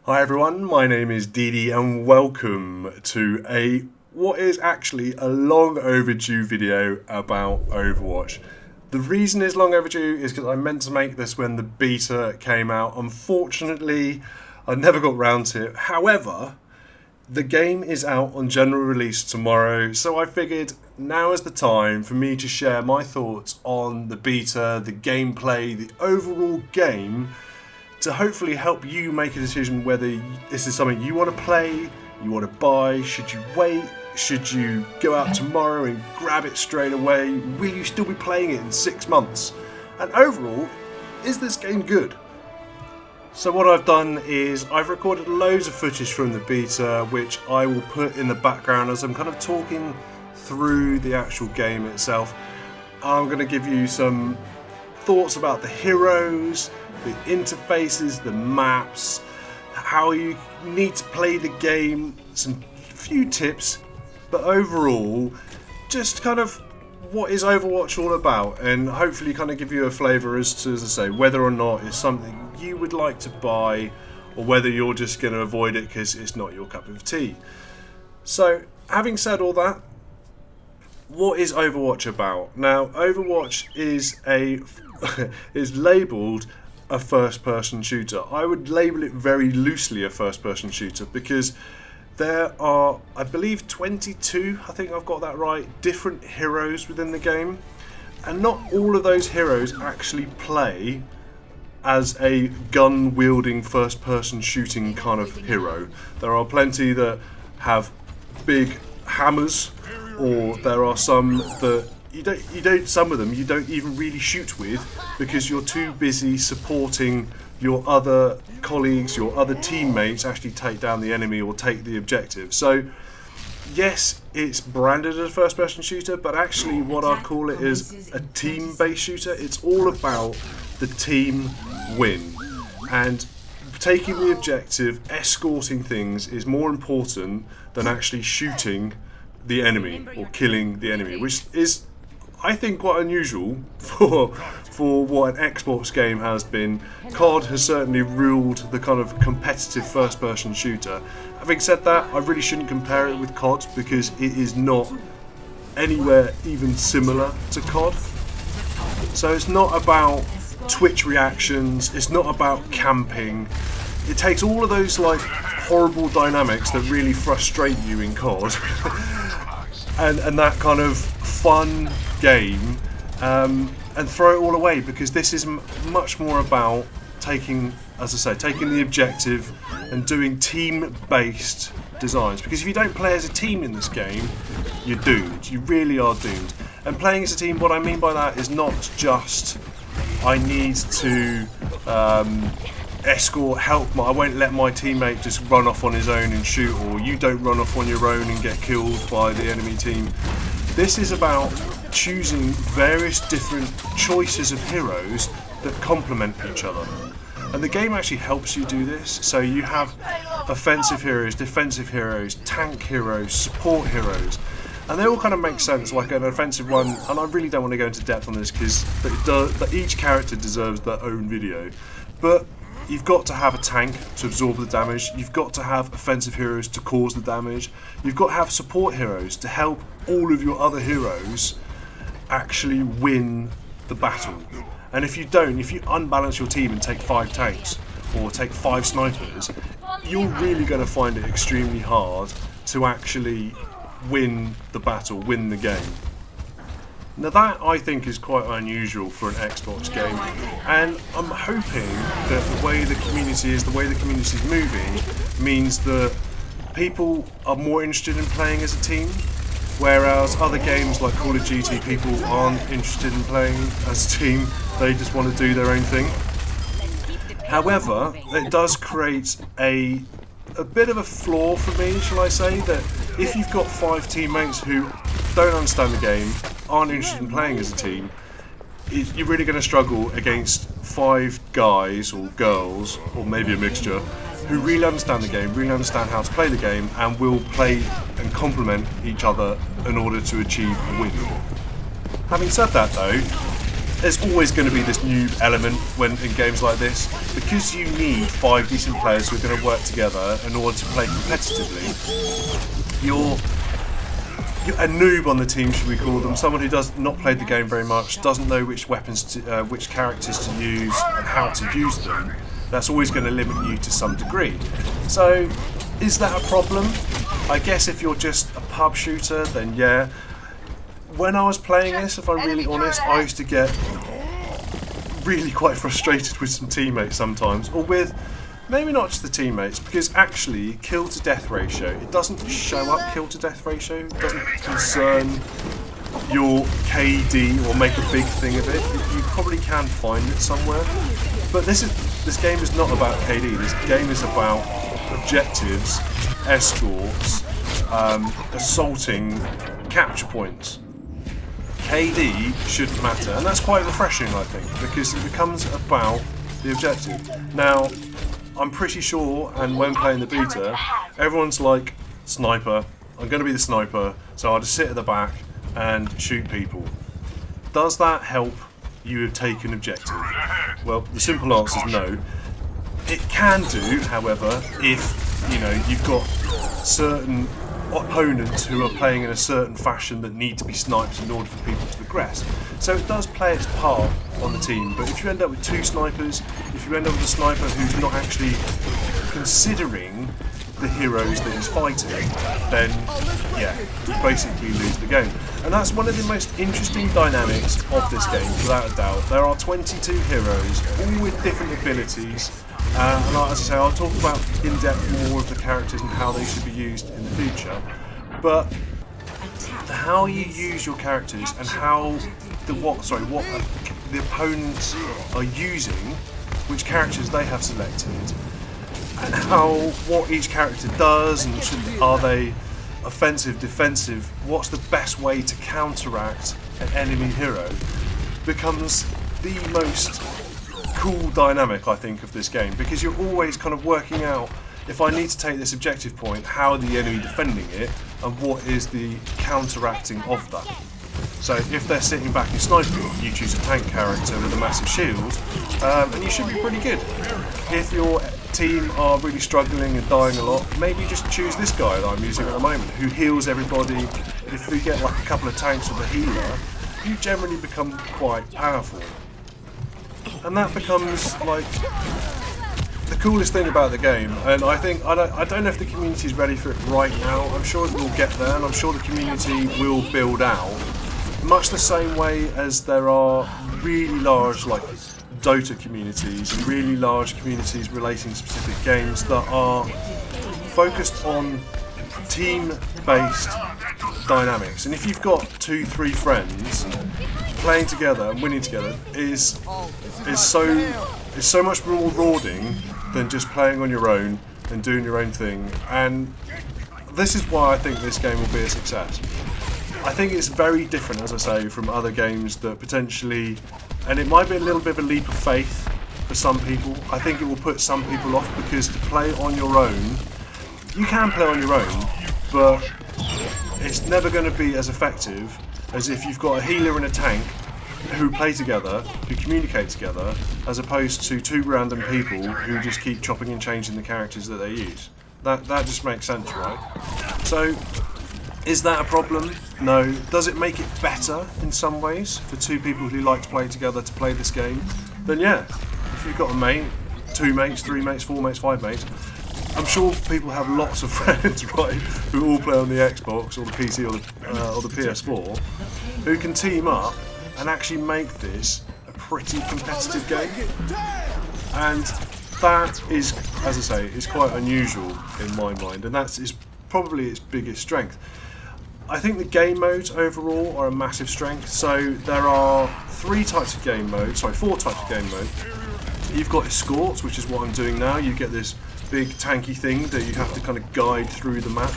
Hi everyone, my name is Didi and welcome to what is actually a long overdue video about Overwatch. The reason it's long overdue is because I meant to make this when the beta came out. Unfortunately, I never got round to it. However, the game is out on general release tomorrow, so I figured now is the time for me to share my thoughts on the beta, the gameplay, the overall game, to hopefully help you make a decision whether this is something you want to play, you want to buy, should you wait, should you go out tomorrow and grab it straight away, will you still be playing it in 6 months, and overall, is this game good? So what I've done is I've recorded loads of footage from the beta which I will put in the background as I'm kind of talking through the actual game itself. I'm going to give you some thoughts about the heroes, the interfaces, the maps, how you need to play the game, some few tips, but overall just kind of what is Overwatch all about, and hopefully kind of give you a flavour as to, as I say, whether or not it's something you would like to buy or whether you're just going to avoid it because it's not your cup of tea. So having said all that, what is Overwatch about? Now, Overwatch is is labelled a first-person shooter. I would label it very loosely a first-person shooter because there are, I believe, 22, I think I've got that right, different heroes within the game, and not all of those heroes actually play as a gun-wielding first-person shooting kind of hero. There are plenty that have big hammers, or there are some that some of them you don't even really shoot with because you're too busy supporting your other colleagues, your other teammates actually take down the enemy or take the objective. So yes, it's branded as a first person shooter, but actually what I call it is a team based shooter. It's all about the team win, and taking the objective, escorting things is more important than actually shooting the enemy or killing the enemy, which is, I think, quite unusual for what an Xbox game has been. COD has certainly ruled the kind of competitive first-person shooter. Having said that, I really shouldn't compare it with COD because it is not anywhere even similar to COD. So it's not about Twitch reactions, it's not about camping. It takes all of those like horrible dynamics that really frustrate you in COD and that kind of fun game, and throw it all away because this is much more about taking, as I say, taking the objective and doing team-based designs. Because if you don't play as a team in this game, you're doomed. You really are doomed. And playing as a team, what I mean by that is not just I need to escort, help. I won't let my teammate just run off on his own and shoot, or you don't run off on your own and get killed by the enemy team. This is about choosing various different choices of heroes that complement each other. And the game actually helps you do this. So you have offensive heroes, defensive heroes, tank heroes, support heroes. And they all kind of make sense. Like an offensive one, and I really don't want to go into depth on this because each character deserves their own video. But you've got to have a tank to absorb the damage, you've got to have offensive heroes to cause the damage, you've got to have support heroes to help all of your other heroes actually win the battle. And if you don't, if you unbalance your team and take 5 tanks or take 5 snipers, you're really going to find it extremely hard to actually win the battle, win the game. Now that, I think, is quite unusual for an Xbox game, and I'm hoping that the way the community is, the way the community is moving, means that people are more interested in playing as a team, whereas other games like Call of Duty, people aren't interested in playing as a team, they just want to do their own thing. However, it does create a bit of a flaw for me, shall I say, that if you've got 5 teammates who don't understand the game, aren't interested in playing as a team, you're really going to struggle against 5 guys or girls, or maybe a mixture, who really understand the game, really understand how to play the game, and will play and complement each other in order to achieve a win. Having said that though, there's always going to be this new element when in games like this, because you need 5 decent players who are going to work together in order to play competitively. You're a noob on the team, should we call them, someone who does not play the game very much, doesn't know which weapons, which characters to use and how to use them. That's always going to limit you to some degree. So, is that a problem? I guess if you're just a pub shooter, then yeah. When I was playing this, if I'm really honest, I used to get really quite frustrated with some teammates sometimes, or with maybe not just the teammates, because actually kill to death ratio, it doesn't show up kill to death ratio, it doesn't concern your KD or make a big thing of it. You probably can find it somewhere, but this game is not about KD. This game is about objectives, escorts, assaulting, capture points. KD shouldn't matter, and that's quite refreshing, I think, because it becomes about the objective. Now, I'm pretty sure, and when playing the beta, everyone's like, sniper, I'm going to be the sniper, so I'll just sit at the back and shoot people. Does that help you take an objective? Well, the simple answer is no. It can do, however, if you've got certain opponents who are playing in a certain fashion that need to be sniped in order for people to progress. So it does play its part on the team, but if you end up with 2 snipers, if you end up with a sniper who's not actually considering the heroes that he's fighting, then yeah, you basically lose the game. And that's one of the most interesting dynamics of this game, without a doubt. There are 22 heroes, all with different abilities, and as I say, I'll talk about in depth more of the characters and how they should be used in the future. But how you use your characters and how what the opponents are using, which characters they have selected, and what each character does, and are they offensive, defensive, what's the best way to counteract an enemy hero, becomes the most cool dynamic, I think, of this game, because you're always kind of working out, if I need to take this objective point, how are the enemy defending it, and what is the counteracting of that. So if they're sitting back and sniping, you choose a tank character with a massive shield, and you should be pretty good. If your team are really struggling and dying a lot, maybe just choose this guy that I'm using at the moment, who heals everybody. If you get like a couple of tanks with a healer, you generally become quite powerful. And that becomes like the coolest thing about the game, and I think I don't know if the community is ready for it right now. I'm sure it will get there, and I'm sure the community will build out, much the same way as there are really large like Dota communities and really large communities relating to specific games that are focused on team-based dynamics. And if you've got 2-3 friends playing together and winning together, is so much more rewarding than just playing on your own and doing your own thing. And this is why I think this game will be a success. I think it's very different, as I say, from other games that potentially, and it might be a little bit of a leap of faith for some people. I think it will put some people off, because to play on your own, you can play on your own, but it's never going to be as effective as if you've got a healer and a tank who play together, who communicate together, as opposed to 2 random people who just keep chopping and changing the characters that they use. That just makes sense, right? So, is that a problem? No. Does it make it better in some ways for 2 people who like to play together to play this game? Then yeah, if you've got a mate, 2 mates, 3 mates, 4 mates, 5 mates, I'm sure people have lots of friends, right, who all play on the Xbox or the PC or the PS4, who can team up and actually make this a pretty competitive game. And that is, as I say, is quite unusual in my mind, and that is probably its biggest strength. I think the game modes overall are a massive strength. So there are 4 types of game modes. You've got escorts, which is what I'm doing now. You get this big tanky thing that you have to kind of guide through the map.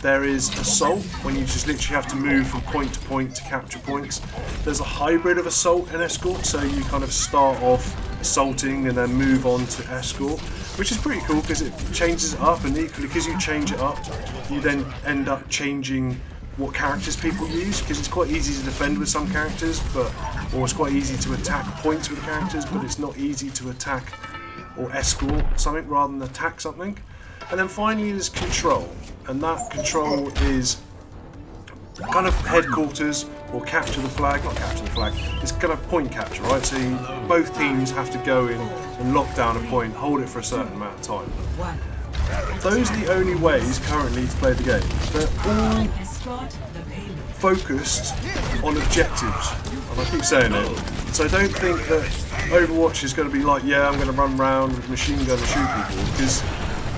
There is assault, when you just literally have to move from point to point to capture points. There's a hybrid of assault and escort, so you kind of start off assaulting and then move on to escort, which is pretty cool because it changes it up, and equally because you change it up, you then end up changing what characters people use, because it's quite easy to defend with some characters, or it's quite easy to attack points with characters, but it's not easy to attack or escort something rather than attack something. And then finally there's control, and that control is kind of headquarters or capture the flag, not capture the flag, it's kind of point capture, right? So both teams have to go in and lock down a point, hold it for a certain amount of time. Those are the only ways currently to play the game. They're all focused on objectives, and I keep saying it. So don't think that Overwatch is going to be like, yeah, I'm going to run around with a machine gun and shoot people, because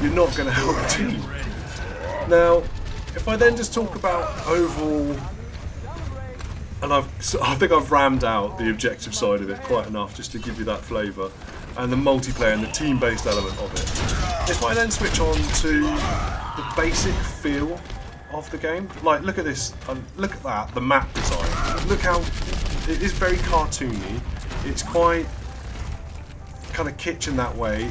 you're not going to help the team. Now, if I then just talk about overall, and I think I've rammed out the objective side of it quite enough just to give you that flavour, and the multiplayer and the team-based element of it. If I then switch on to the basic feel of the game, like look at this, look at that, the map design. Look how it is very cartoony. It's quite kind of kitsch in that way.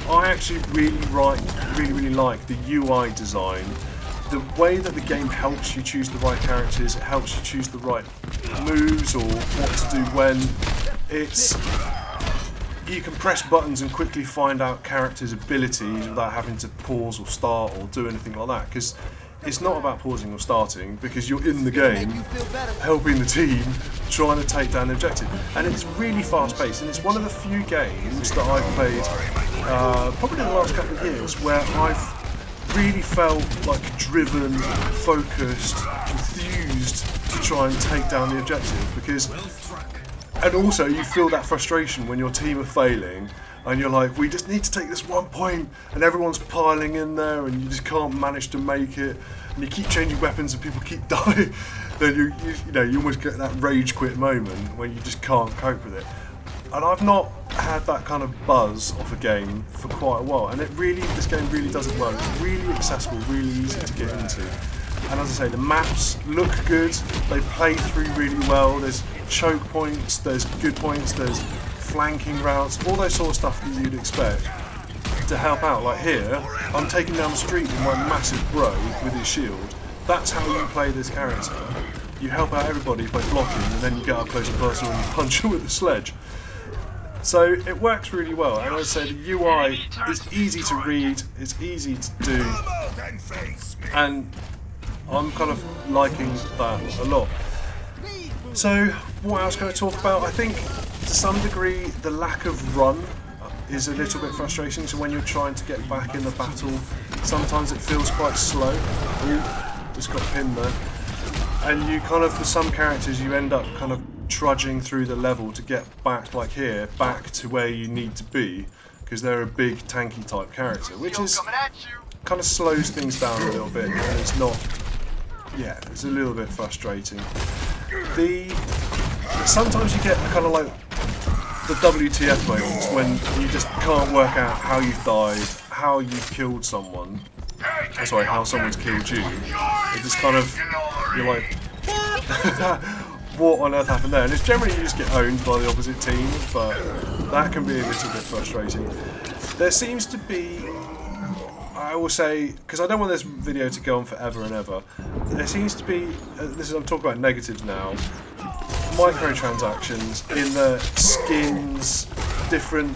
I actually really like the UI design. The way that the game helps you choose the right characters, it helps you choose the right moves or what to do when. You can press buttons and quickly find out characters' abilities without having to pause or start or do anything like that, because it's not about pausing or starting, because you're in the game helping the team trying to take down the objective, and it's really fast paced, and it's one of the few games that I've played probably in the last couple of years where I've really felt like driven, focused, enthused to try and take down the objective, because and also you feel that frustration when your team are failing and you're like, we just need to take this 1 point, and everyone's piling in there and you just can't manage to make it, and you keep changing weapons and people keep dying. Then you almost get that rage quit moment when you just can't cope with it. And I've not had that kind of buzz off a game for quite a while, and this game really does it well. It's really accessible, really easy to get into. And as I say, the maps look good, they play through really well, there's choke points, there's good points, there's flanking routes, all those sort of stuff that you'd expect to help out. Like here, I'm taking down the street with my massive bro with his shield. That's how you play this character. You help out everybody by blocking, and then you get up close and personal and punch them with a sledge. So it works really well, and I'd say the UI is easy to read, it's easy to do, and I'm kind of liking that a lot. So what else can I talk about? I think to some degree the lack of run is a little bit frustrating, so when you're trying to get back in the battle sometimes it feels quite slow. Ooh, just got pinned there. And you kind of, for some characters, you end up kind of trudging through the level to get back, like here, back to where you need to be, because they're a big tanky type character, which is kind of slows things down a little bit, and it's not, yeah, it's a little bit frustrating. Sometimes you get kind of like the WTF moments when you just can't work out how you've died, how you've killed someone, sorry, how someone's killed you. It just kind of, you're like, what on earth happened there? And it's generally you just get owned by the opposite team, but that can be a little bit frustrating. There seems to be, I will say, because I don't want this video to go on forever and ever, there seems to be, I'm talking about negatives now, microtransactions in the skins, different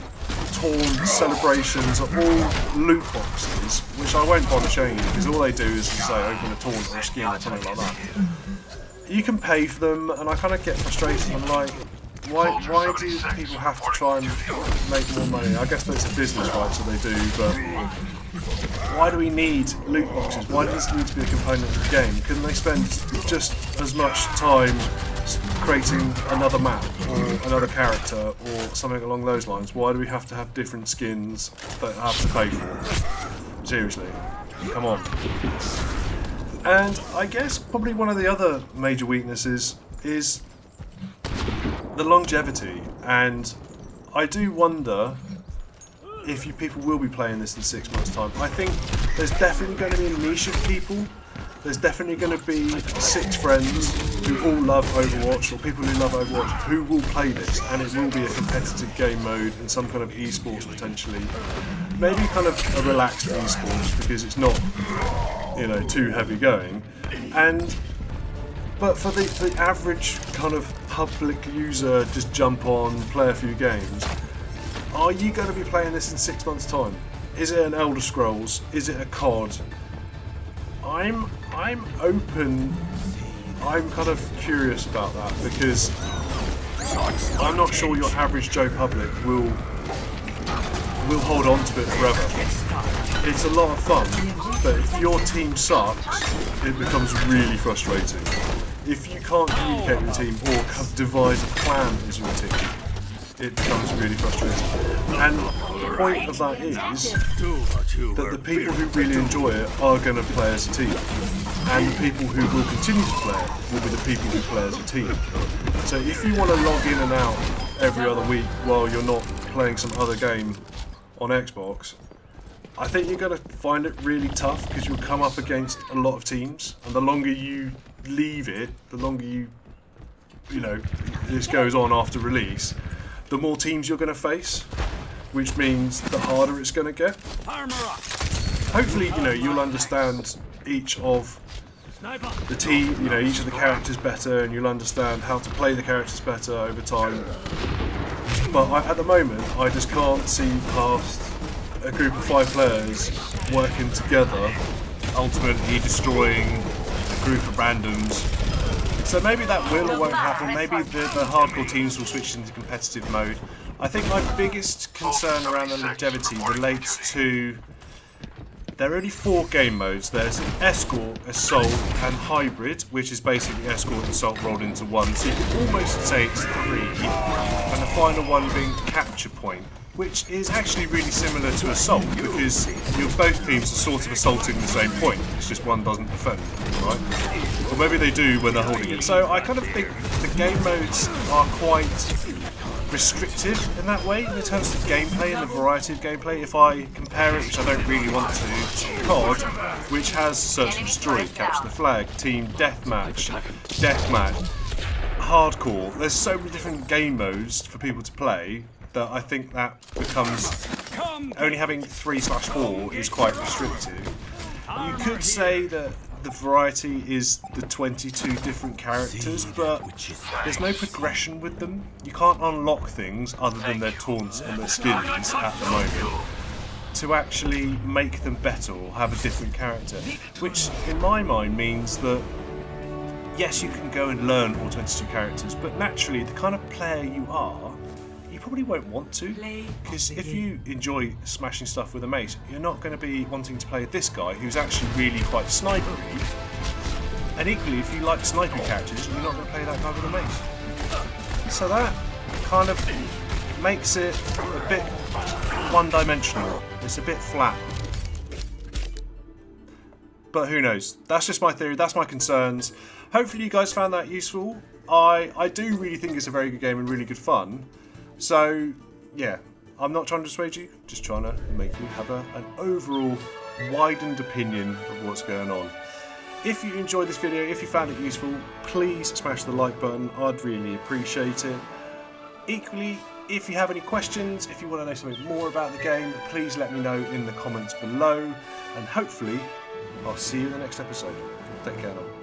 taunts, celebrations, are all loot boxes, which I won't bother showing you, because all they do is say open a taunt or a skin or something like that. You can pay for them, and I kind of get frustrated. I'm like, why do people have to try and make more money? I guess that's a business, right, so they do, but why do we need loot boxes? Why does this need to be a component of the game? Couldn't they spend just as much time creating another map or another character or something along those lines? Why do we have to have different skins that I have to pay for? Seriously, come on. And I guess probably one of the other major weaknesses is the longevity, and I do wonder if people will be playing this in 6 months' time. I think there's definitely going to be a niche of people. There's definitely going to be 6 friends who all love Overwatch, or people who love Overwatch who will play this, and it will be a competitive game mode and some kind of esports potentially. Maybe kind of a relaxed esports, because it's not, too heavy going. And But for the average kind of public user, just jump on, play a few games, are you going to be playing this in 6 months' time? Is it an Elder Scrolls? Is it a COD? I'm open. I'm kind of curious about that because I'm not sure your average Joe public will hold on to it forever. It's a lot of fun, but if your team sucks, it becomes really frustrating. If you can't communicate with the team or devise a plan as your team, it becomes really frustrating. And the point of that is that the people who really enjoy it are going to play as a team. And the people who will continue to play it will be the people who play as a team. So if you want to log in and out every other week while you're not playing some other game on Xbox, I think you're going to find it really tough because you'll come up against a lot of teams. And the longer you leave it, the longer this goes on after release, the more teams you're going to face, which means the harder it's going to get. Hopefully, you'll understand each of the team, each of the characters better, and you'll understand how to play the characters better over time. But at the moment, I just can't see past a group of 5 players working together, ultimately destroying a group of randoms. So maybe that will or won't happen. Maybe the hardcore teams will switch into competitive mode. I think my biggest concern around the longevity relates to there are only 4 game modes. There's Escort, Assault and Hybrid, which is basically Escort and Assault rolled into one. So you can almost say it's 3. And the final one being Capture Point, which is actually really similar to Assault because both teams are sort of assaulting the same point. It's just one doesn't defend, right? Or maybe they do when they're holding it. So I kind of think the game modes are quite restrictive in that way in terms of gameplay and the variety of gameplay. If I compare it, which I don't really want to COD, which has Search and Destroy, Capture the Flag, Team Deathmatch, Hardcore. There's so many different game modes for people to play that I think that becomes only having 3/4 is quite restrictive. You could say that the variety is the 22 different characters, but there's no progression with them. You can't unlock things other than their taunts and their skins at the moment to actually make them better or have a different character, which in my mind means that yes, you can go and learn all 22 characters, but naturally the kind of player you are, you probably won't want to, because if you enjoy smashing stuff with a mace, you're not going to be wanting to play this guy who's actually really quite snipery. And equally, if you like sniping characters, you're not going to play that guy with a mace. So that kind of makes it a bit one-dimensional. It's a bit flat. But who knows? That's just my theory. That's my concerns. Hopefully you guys found that useful. I do really think it's a very good game and really good fun. So, yeah, I'm not trying to dissuade you, just trying to make you have an overall widened opinion of what's going on. If you enjoyed this video, if you found it useful, please smash the like button. I'd really appreciate it. Equally, if you have any questions, if you want to know something more about the game, please let me know in the comments below. And hopefully, I'll see you in the next episode. Take care now.